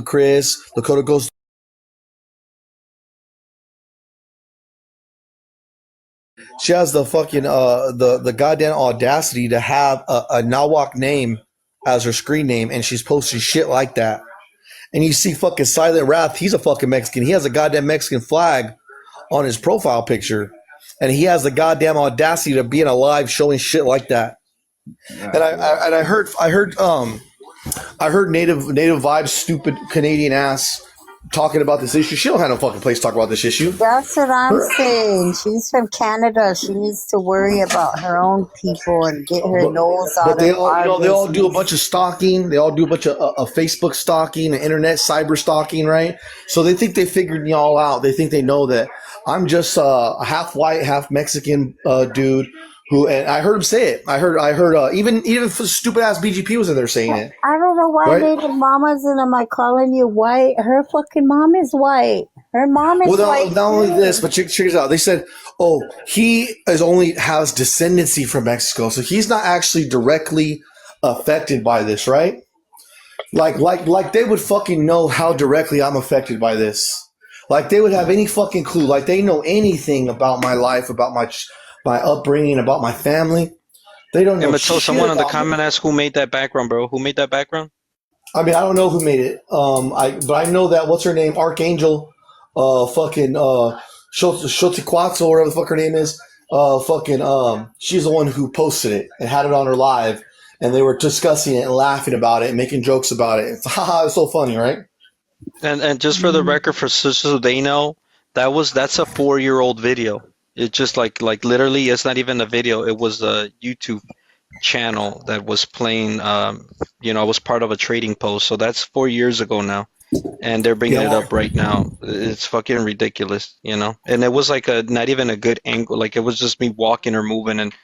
Chris, Dakota goes. She has the fucking the goddamn audacity to have a Nawak name as her screen name, and she's posting shit like that. And you see fucking Silent Wrath, he's a fucking Mexican. He has a goddamn Mexican flag on his profile picture, and he has the goddamn audacity to be in a live showing shit like that. And I heard native vibes, stupid Canadian ass talking about this issue. She don't have no fucking place to talk about this issue. That's what I'm saying. She's from Canada. She needs to worry about her own people and get her nose out But they of all, our you know, they all do a business. bunch of stalking. They all do a bunch of Facebook stalking and internet cyber stalking, right? So they think they figured y'all out. They think they know that I'm just a half white, half Mexican dude who. And I heard him say it. I heard even stupid ass BGP was in there saying it. I don't know why Right? native mamas and am I calling you white? Her fucking mom is white. Her mom is Well, white. not only too. this, but check this out. They said, "Oh, he is only has descendancy from Mexico, so he's not actually directly affected by this, right? Like they would fucking know how directly I'm affected by this. Like they would have any fucking clue. Like they know anything about my life, about my upbringing, about my family. They don't Yeah, know but tell shit someone in the about me. comment ask who made that background, bro. Who made that background? I mean, I don't know who made it. But I know that what's her name, Archangel, Shotiquatzo, or whatever the fuck her name is. She's the one who posted it and had it on her live, and they were discussing it and laughing about it and making jokes about it. It's, haha, it's so funny, right? And just for the record, for so they know, that's a 4-year-old video. It just like literally, it's not even a video. It was a YouTube channel that was playing. It was part of a trading post. So that's 4 years ago now, and they're bringing it up right now. It's fucking ridiculous, And it was like not even a good angle. Like it was just me walking or moving, and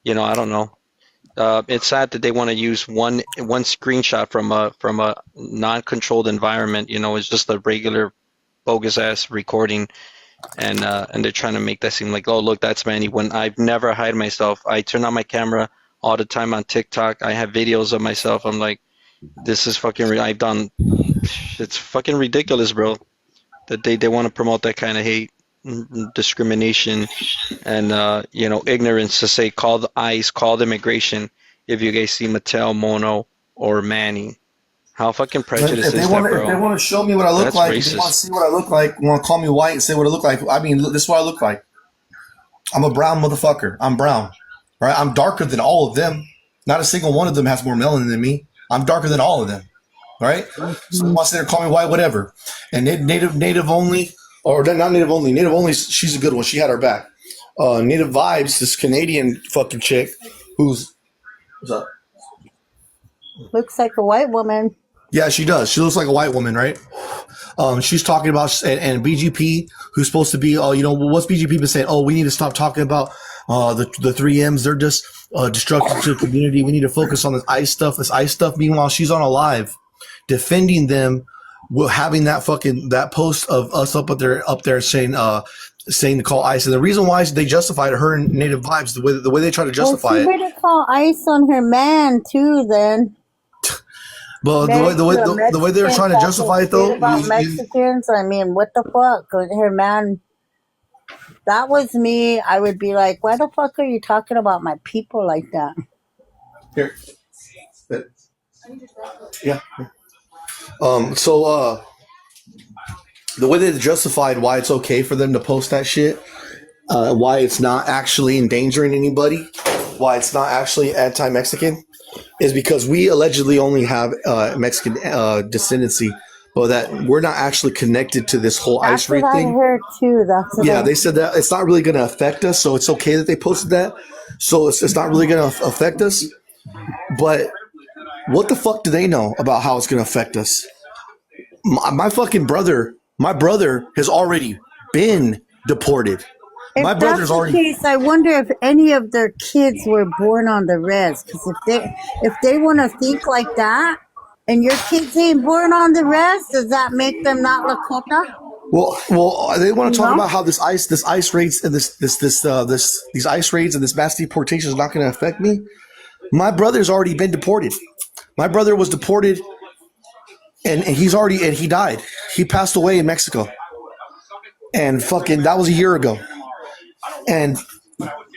I don't know. It's sad that they want to use one screenshot from a non-controlled environment. It's just a regular bogus ass recording, and they're trying to make that seem like, oh look, that's Manny. When I've never hide myself, I turn on my camera all the time on TikTok. I have videos of myself. I'm like, this is fucking. I've done. It's fucking ridiculous, bro. That they want to promote that kind of hate, discrimination, and ignorance, to say call the ICE, call the immigration if you guys see Mattel, Mono, or Manny. How fucking prejudiced is that, bro? If they want to show me what I look That's like, if they want to racist. see what I look like, want to call me white and say what I look like. I mean, this is what I look like. I'm a brown motherfucker. I'm brown, right? I'm darker than all of them. Not a single one of them has more melanin than me. I'm darker than all of them, right? So they want to sit there and call me white, whatever. And native only, or not native only. Native only, she's a good one. She had her back. Native Vibes, this Canadian fucking chick, who's what's up? Looks like a white woman. Yeah, she does. She looks like a white woman, right? She's talking about, and BGP, who's supposed to be, what's BGP been saying? Oh, we need to stop talking about the 3Ms. They're just destructive to the community. We need to focus on this ICE stuff. Meanwhile, she's on a live defending them, having that post of us up there saying to call ICE. And the reason why they justified her and Native Vibes, the way they try to justify Well, she it. better call ICE on her man too. Then. But the way they were trying to justify it, though, about Mexicans. I mean, what the fuck? Her man. That was me. I would be like, why the fuck are you talking about my people like that? Here. Yeah. So the way they justified why it's okay for them to post that shit, why it's not actually endangering anybody, why it's not actually anti-Mexican, is because we allegedly only have Mexican descendancy, but that we're not actually connected to this whole ICE rate thing. I heard too. They said that it's not really going to affect us, so it's okay that they posted that. So it's not really going to affect us. But what the fuck do they know about how it's going to affect us? My fucking brother, has already been deported. If My brother's that's the already. case, I wonder if any of their kids were born on the res. Because if they want to think like that, and your kids ain't born on the res, does that make them not Lakota? Well, they want to talk about how this ICE raids and these ICE raids and this mass deportation is not going to affect me. My brother's already been deported. My brother was deported and he died. He passed away in Mexico, and fucking that was a year ago. And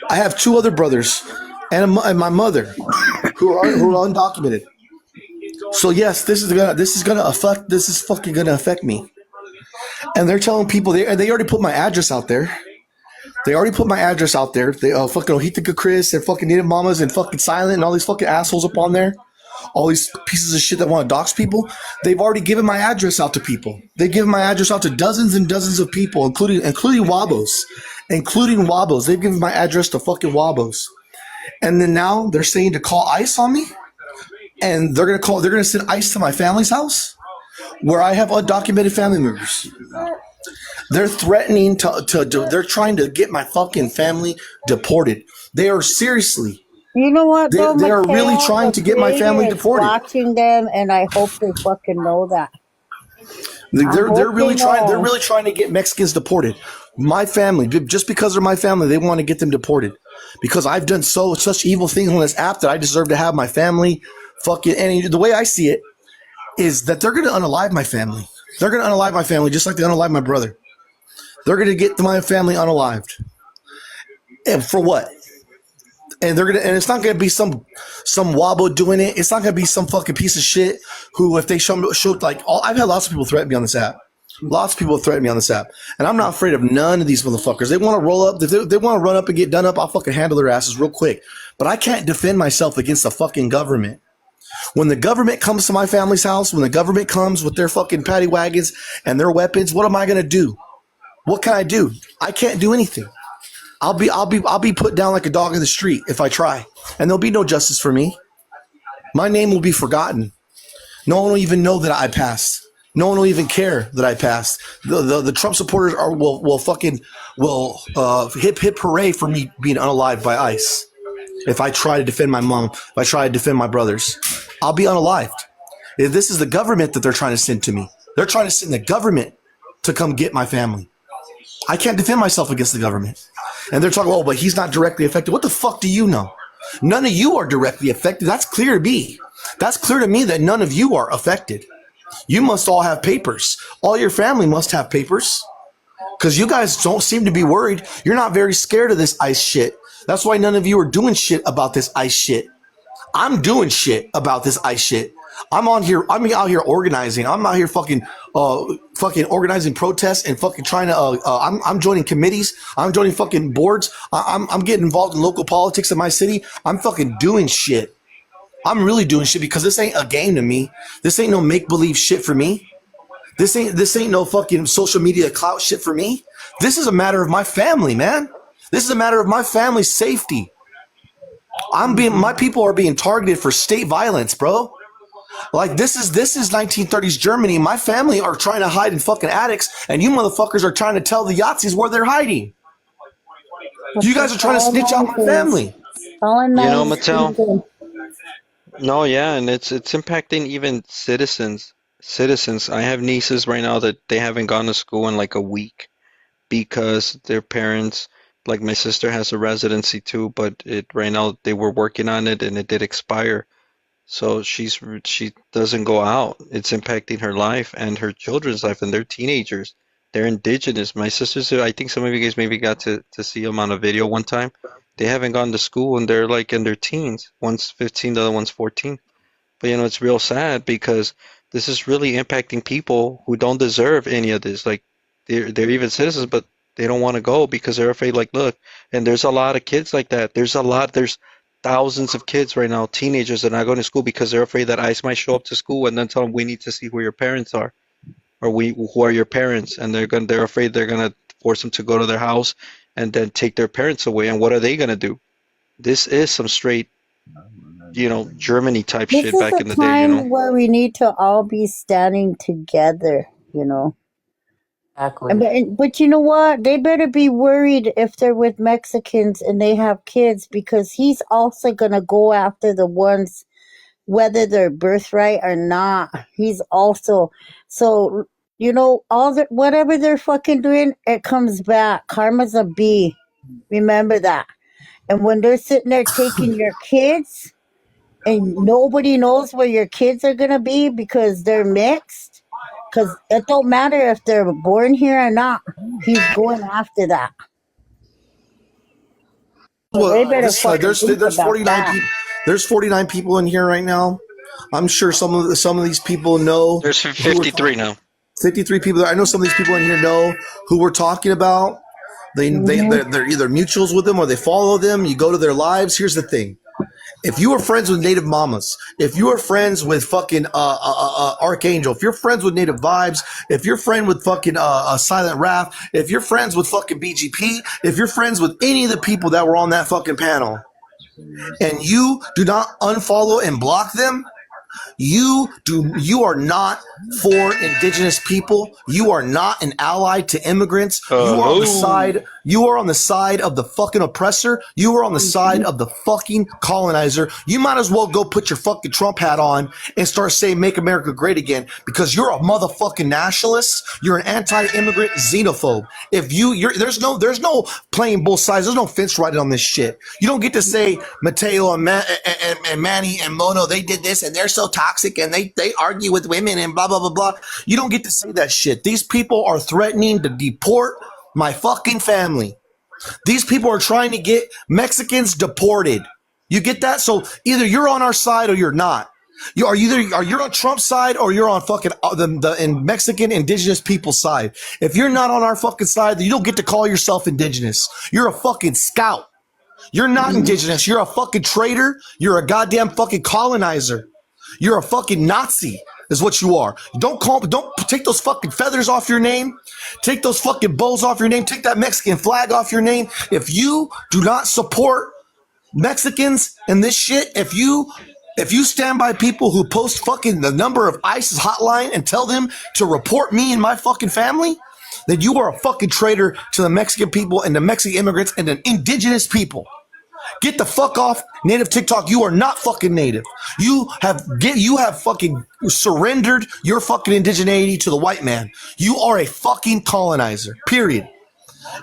I have two other brothers and my mother who are undocumented. So yes, this is fucking gonna affect me. And they're telling people they already put my address out there. They already put my address out there. They fucking Ojitica Chris and fucking Native Mamas and fucking Silent and all these fucking assholes up on there. All these pieces of shit that want to dox people. They've already given my address out to people. They've given my address out to dozens and dozens of people, including Wabos. They've given my address to fucking Wabos. And then now they're saying to call ICE on me. And they're gonna send ICE to my family's house where I have undocumented family members. They're threatening they're trying to get my fucking family deported. They are seriously. You know what, though, They are really Mateo? trying The to get my family creator is deported. watching them, and I hope they fucking know that. They're hope really they trying. They're know. really trying to get Mexicans deported. My family, just because they're my family, they want to get them deported. Because I've done such evil things on this app that I deserve to have my family fucking. And the way I see it is that they're going to unalive my family. They're going to unalive my family just like they unalived my brother. They're going to get my family unalived. And for what? And it's not gonna be some wobble doing it. It's not gonna be some fucking piece of shit who, if they show like I've had lots of people threaten me on this app. Lots of people threaten me on this app, and I'm not afraid of none of these motherfuckers. They want to roll up, if they want to run up and get done up. I'll fucking handle their asses real quick. But I can't defend myself against the fucking government. When the government comes to my family's house, when the government comes with their fucking paddy wagons and their weapons, what am I gonna do? What can I do? I can't do anything. I'll be put down like a dog in the street if I try, and there'll be no justice for me. My name will be forgotten. No one will even know that I passed. No one will even care that I passed. The Trump supporters will hip hooray for me being unalived by ICE. If I try to defend my mom, if I try to defend my brothers, I'll be unalived. If this is the government that they're trying to send to me, they're trying to send the government to come get my family. I can't defend myself against the government. And they're talking, oh, but he's not directly affected. What the fuck do you know? None of you are directly affected. That's clear to me. That's clear to me that none of you are affected. You must all have papers. All your family must have papers. Because you guys don't seem to be worried. You're not very scared of this ICE shit. That's why none of you are doing shit about this ICE shit. I'm doing shit about this ICE shit. I'm out here organizing. I'm out here fucking organizing protests and fucking trying to. I'm joining committees. I'm joining fucking boards. I'm getting involved in local politics in my city. I'm fucking doing shit. I'm really doing shit because this ain't a game to me. This ain't no make believe shit for me. This ain't no fucking social media clout shit for me. This is a matter of my family, man. This is a matter of my family's safety. My people are being targeted for state violence, bro. Like this is 1930s Germany. My family are trying to hide in fucking attics, and you motherfuckers are trying to tell the Yahtzees where they're hiding. You guys are trying to snitch out my family. All You know, nice. Mattel. No, yeah, and it's impacting even citizens. Citizens. I have nieces right now that they haven't gone to school in like a week because their parents, like my sister has a residency too, but it right now they were working on it and it did expire. So she doesn't go out. It's impacting her life and her children's life, and they're teenagers. They're indigenous. My sisters, I think some of you guys maybe got to see them on a video one time. They haven't gone to school and they're like in their teens. One's 15, the other one's 14. But you know, it's real sad because this is really impacting people who don't deserve any of this. Like they're even citizens, but they don't want to go because they're afraid. Like, look, and there's a lot of kids like that. There's thousands of kids right now, teenagers that are not going to school because they're afraid that ICE might show up to school and then tell them we need to see who your parents are, or who are your parents, and they're afraid they're gonna force them to go to their house and then take their parents away. And what are they gonna do? This is some straight, Germany type This shit is back a in the day, time where we need to all be standing together, Exactly. But you know what? They better be worried if they're with Mexicans and they have kids because he's also going to go after the ones, whether they're birthright or not. He's also, so, whatever they're fucking doing, it comes back. Karma's a bee. Remember that. And when they're sitting there taking your kids, and nobody knows where your kids are gonna be because they're mixed. Because it don't matter if they're born here or not. He's going after that. So they Well, better this fucking think there's about 49 that. people. There's 49 people in here right now. I'm sure some of these people know There's who we're 53 now. 53 people. I know some of these people in here know who we're talking about. Hmm. They're either mutuals with them or they follow them. You go to their lives. Here's the thing: if you are friends with Native Mamas, if you are friends with fucking Archangel, if you're friends with Native Vibes, if you're friend with fucking Silent Wrath, if you're friends with fucking BGP, if you're friends with any of the people that were on that fucking panel, and you do not unfollow and block them, you are not for indigenous people. You are not an ally to immigrants. Oh. You are on the side of the fucking oppressor. You are on the side of the fucking colonizer. You might as well go put your fucking Trump hat on and start saying make America great again, because you're a motherfucking nationalist. You're an anti-immigrant xenophobe. If there's no playing both sides. There's no fence riding on this shit. You don't get to say Mateo and Manny and Mono, they did this and they're so toxic and they argue with women and blah, blah, blah, blah. You don't get to say that shit. These people are threatening to deport my fucking family. These people are trying to get Mexicans deported. You get that? So either you're on our side or you're not. You're on Trump's side or you're on fucking the Mexican indigenous people's side. If you're not on our fucking side, then you don't get to call yourself indigenous. You're a fucking scout. You're not indigenous. You're a fucking traitor. You're a goddamn fucking colonizer. You're a fucking Nazi is what you are. Don't take those fucking feathers off your name. Take those fucking bows off your name. Take that Mexican flag off your name. If you do not support Mexicans and this shit, if you stand by people who post fucking the number of ISIS hotline and tell them to report me and my fucking family, then you are a fucking traitor to the Mexican people and the Mexican immigrants and the indigenous people. Get the fuck off native TikTok. You are not fucking native. You have fucking surrendered your fucking indigeneity to the white man. You are a fucking colonizer. Period.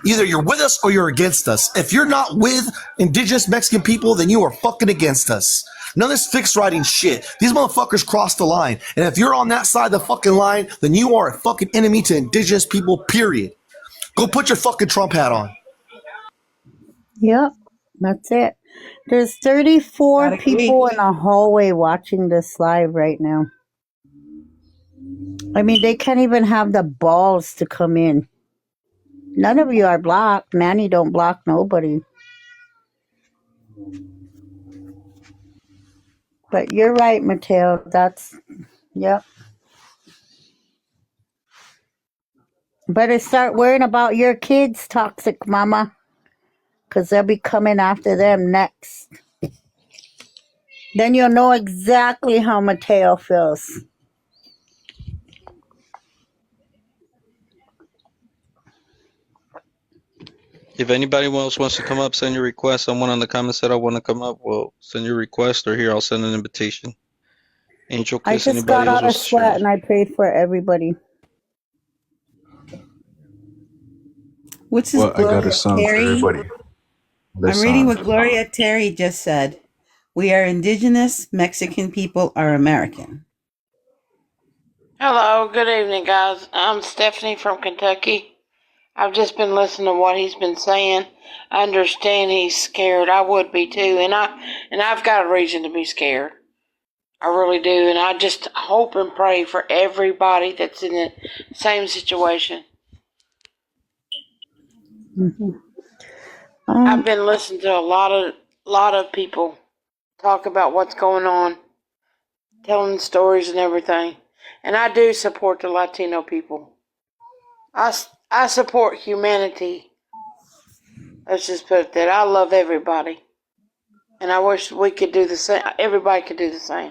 Either you're with us or you're against us. If you're not with indigenous Mexican people, then you are fucking against us. None of this fixed writing shit. These motherfuckers crossed the line. And if you're on that side of the fucking line, then you are a fucking enemy to indigenous people, period. Go put your fucking Trump hat on. Yep, that's it. There's 34 Gotta people agree. in a hallway watching this live right now. I mean, they can't even have the balls to come in. None of you are blocked. Manny don't block nobody. But you're right, Mateo. Yep. Better start worrying about your kids, toxic mama, because they'll be coming after them next. Then you'll know exactly how Mateo feels. If anybody else wants to come up, send your request. Someone on the comments said I want to come up. Well, send your request, or here I'll send an invitation. Angel I Kiss. just Anybody got else out of wants to share? sweat and I prayed for everybody. What's this Well, I got a Gloria song for Terry? everybody. I'm reading what Gloria Terry just said. We are indigenous. Mexican people are American. Hello, good evening, guys. I'm Stephanie from Kentucky. I've just been listening to what he's been saying. I understand he's scared. I would be too, and I've got a reason to be scared. I really do, and I just hope and pray for everybody that's in the same situation. Mm-hmm. I've been listening to a lot of people talk about what's going on, telling stories and everything, and I do support the Latino people. I support humanity. Let's just put it that. I love everybody. And I wish we could do the same. Everybody could do the same.